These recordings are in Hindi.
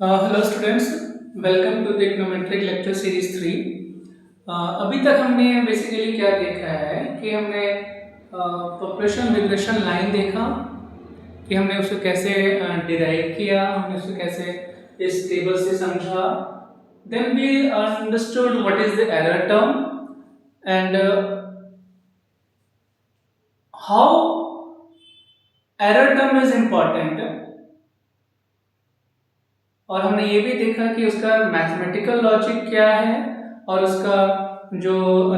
Hello students, welcome to trigonometric lecture series 3। अभी तक हमने बेसिकली क्या देखा है कि हमने पॉपुलेशन रिग्रेशन लाइन देखा कि हमने उसको कैसे डिराइव किया, हमने उसको कैसे इस टेबल से समझा। Then we understood what is the error term and how error term is important. और हमने ये भी देखा कि उसका मैथमेटिकल लॉजिक क्या है और उसका जो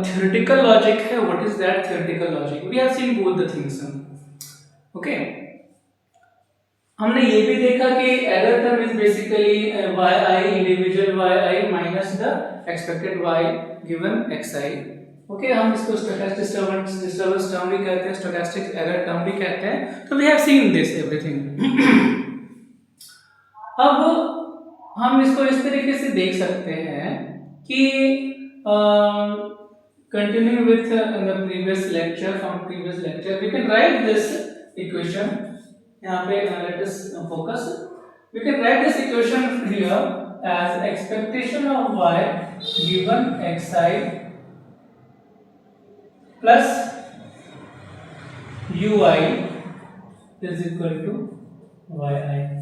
थ्योरेटिकल लॉजिक है, what is that theoretical logic. We have seen both the things. Okay, हमने ये भी देखा कि error term is basically yi individual yi minus the expected y given xi। Okay, हम इसको स्टोचैस्टिक डिस्टर्बेंस टर्म भी कहते हैं, स्टोचैस्टिक एरर टर्म भी कहते हैं। तो we have seen this everything. अब हम इसको इस तरीके से देख सकते हैं कि continue with the previous lecture, from previous lecture we can write this equation. यहाँ पे let us focus. We can write this equation here as expectation of y given xi plus ui is equal to yi।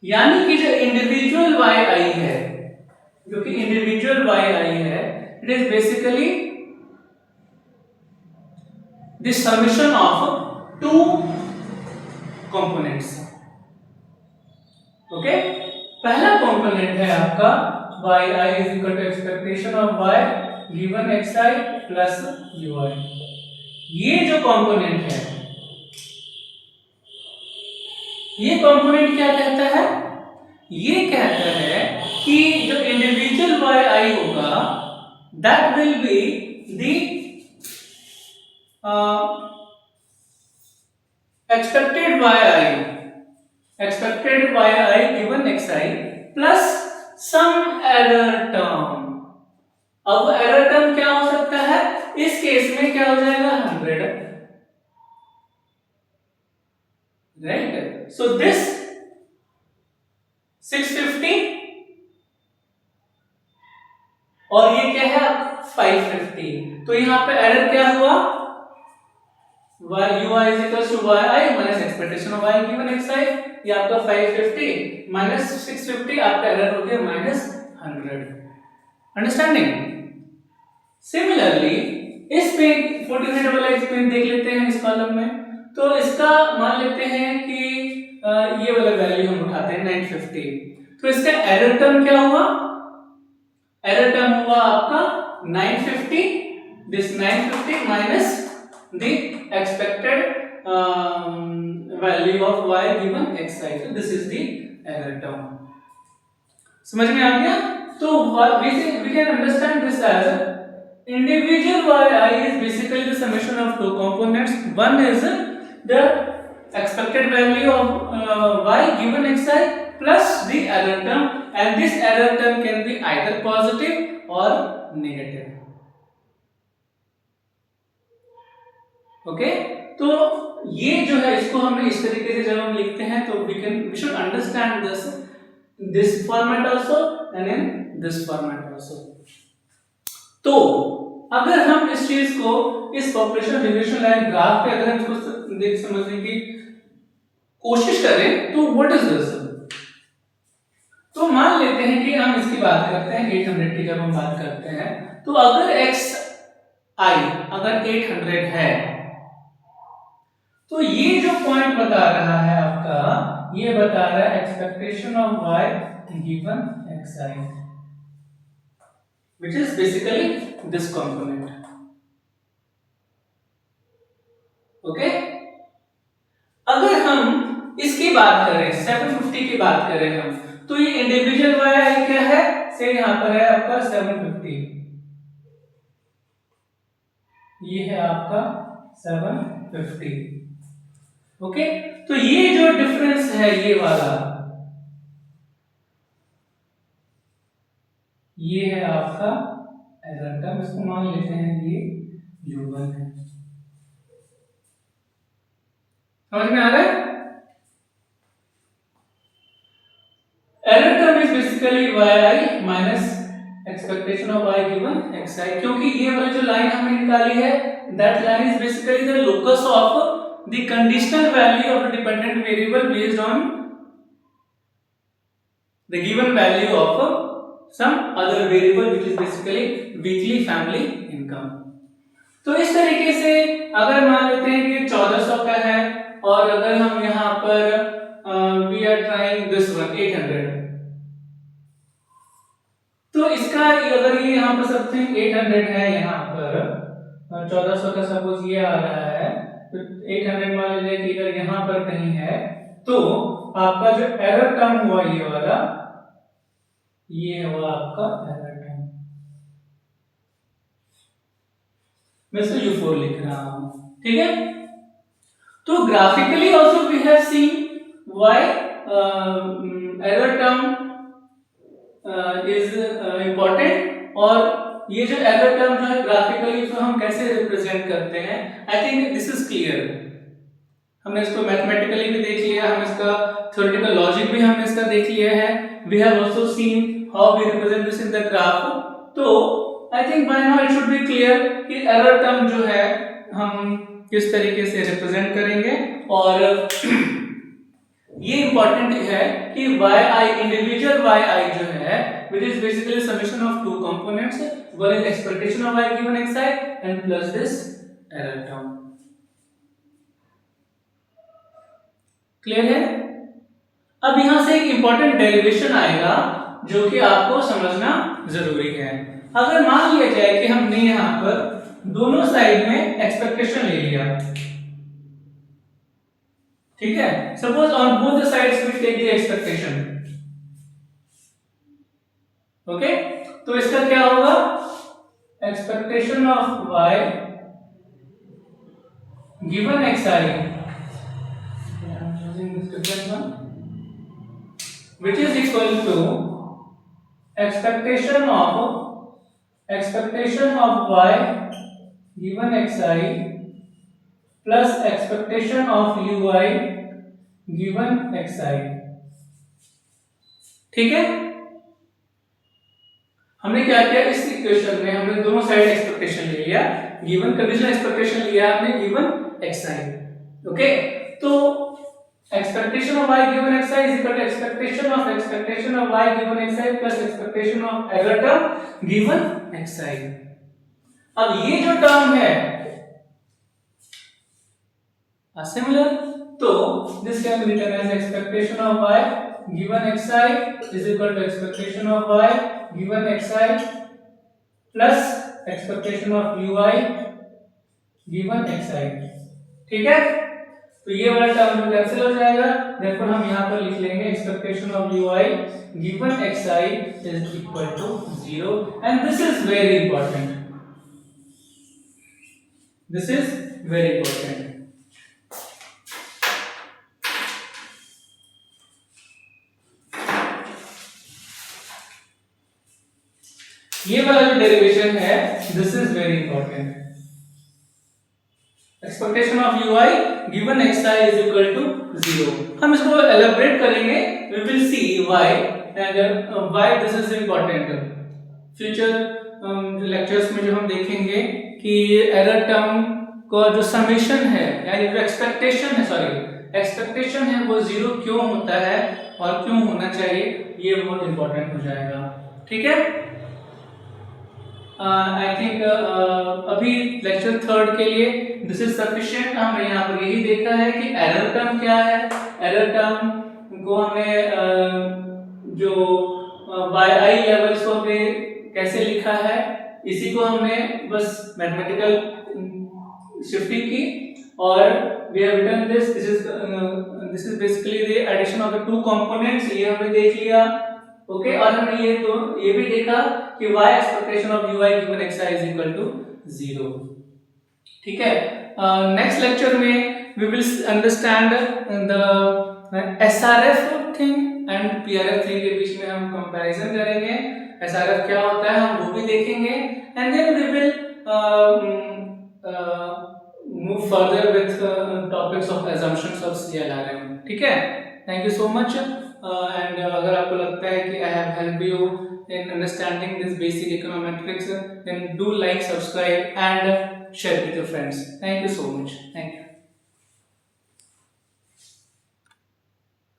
यानी कि जो इंडिविजुअल yi है, जो कि इंडिविजुअल yi है, it is basically the summation of two components. Okay, पहला कंपोनेंट है आपका yi is equal to expectation of y given xi plus ui। ये जो कंपोनेंट है, ये कंपोनेंट क्या कहता है? ये कहता है कि जो इंडिविजुअल yi होगा that will be the expected yi given xi plus some error term। अब एरर टर्म क्या हो सकता है? इस केस में क्या हो जाएगा? 100, राइट? सो दिस 650 और ये क्या है? 550। तो यहां पे एरर क्या हुआ? ui is equals to yi minus expectation of y given xi। ये आपका 550 minus 650, आपका एरर हो गया minus 100। अंडरस्टैंडिंग? सिमिलरली इस पे 1400 वाला एक्सपेरिमेंट देख लेते हैं इस कॉलम में। तो इसका मान लेते हैं कि ये वाला वैल्यू हम उठाते हैं 950। तो इसका एरर टर्म क्या हुआ? एरर टर्म हुआ आपका 950, this 950 minus the expected value of y given xi। so this is the error term। समझ में आ गया? तो we can understand this as individual yi is basically the summation of two components। one is the expected value of y given xi plus the error term, and this error term can be either positive or negative। Okay, तो ये जो है इसको हमने इस तरीके से जब हम लिखते हैं तो we should understand this format also and in this format also। तो अगर हम इस चीज को इस पॉपुलेशन रिग्रेशन लाइन ग्राफ पे अगर हम इसको देख समझने की कोशिश करें तो व्हाट इज दिस? तो मान लेते हैं कि हम इसकी बात करते हैं 800 की। जब हम बात करते हैं तो अगर xi अगर 800 है तो ये जो पॉइंट बता रहा है आपका, ये बता रहा है expectation of y given xi, which is basically this component। Okay, अगर हम इसकी बात करें 750 की बात करें हम, तो ये इंडिविजुअल y क्या है? से यहां पर है आपका 750, ये है आपका 750। ओके, तो ये जो डिफरेंस है ये वाला, ये है आपका एरर टर्म। इसको मान लेते हैं ये u1 है। समझ में आ रहा है? Basically yi minus expectation of y given xi, क्योंकि ये वाली जो लाइन हमने निकाली है that line is basically the locus of the conditional value of the dependent variable based on the given value of some other variable which is basically weekly family income। तो इस तरीके से अगर मान लेते हैं कि 1400 का है और अगर हम यहाँ पर we are trying this one 800, तो इसका अगर ये यहाँ पर समथिंग 800 है, यहाँ पर 1400 का सपोज ये आ रहा है, तो 800 मान लीजिए कि अगर यहाँ पर कहीं है तो आपका जो एरर टर्म हुआ ये वाला, ये हुआ आपका एरर टर्म। मैं इसको U4 लिख रहा हूं, ठीक है। तो graphically also we have seen why error term is important, और ये जो एरर टर्म जो है ग्राफिकली इसको हम कैसे रिप्रेजेंट करते हैं, I think this is clear. हमने इसको मैथमेटिकली भी देख लिया, हम इसका थ्योरेटिकल लॉजिक भी हमने इसका देख लिया है। We have also seen how we represent this in the graph। तो I think by now it should be clear कि error term जो है हम किस तरीके से represent करेंगे, और ये important है कि yi individual yi जो है which is basically summation of two components, one is expectation of y given xi and plus this error term। Clear है? अब यहां से एक important derivation आएगा जो कि आपको समझना जरूरी है। अगर मान लिया जाए कि हमने यहां पर दोनों साइड में एक्सपेक्टेशन ले लिया, ठीक है, suppose on both the sides we take the expectation, okay, तो इसका क्या होगा, expectation of y given xi which is equal to expectation of y given xi plus expectation of ui given xi। ठीक है, हमने क्या किया इस इक्वेशन में, हमने दोनों साइड एक्सपेक्टेशन ले लिया, गिवन कंडीशनल एक्सपेक्टेशन लिया हमने गिवन xi, ओके। तो expectation of y given xi is equal to expectation of y given xi plus expectation of error term given xi। अब ये जो टर्म है similar, तो this can be written as expectation of y given xi is equal to expectation of y given xi plus expectation of ui given xi। ठीक है, तो ये वाला टर्म कैंसिल हो जाएगा, देयरफॉर हम यहां पर लिख लेंगे expectation of ui given xi is equal to 0, and this is very important, this is very important. ये वाला जो डेरिवेशन है this is very important. Expectation of ui given xi is equal to 0। हम इसको एलैबोरेट करेंगे, we will see why and why this is important। Future lectures में जो हम देखेंगे कि एरर टर्म का जो समेशन है, यानी जो एक्सपेक्टेशन है, सॉरी एक्सपेक्टेशन है, वो 0 क्यों होता है और क्यों होना चाहिए, ये बहुत इंपॉर्टेंट हो जाएगा। ठीक है, आई थिंक अभी लेक्चर 3 के लिए दिस इज सफिशिएंट। हमने यहाँ पर यही देखा है कि एरर टर्म क्या है, एरर टर्म को हमें जो yi लेवल्स को हमने कैसे लिखा है, इसी को हमने बस मैथमेटिकल शिफ्टिंग की, और we have written this is basically the addition of the two components, ये हमने देख लिया, ओके। और हमने ये भी देखा कि y expectation of ui given xi is equal to 0। ठीक है, नेक्स्ट लेक्चर में we will understand the SRF thing and PRF thing के बीच में हम कंपैरिजन करेंगे, SRF क्या होता है हम वो भी देखेंगे, and then we will move further with topics of assumptions of CLRM। ठीक है, thank you so much। And अगर आपको लगता है कि I have help you in understanding this basic econometrics, then do like, subscribe and share with your friends. Thank you so much. Thank you.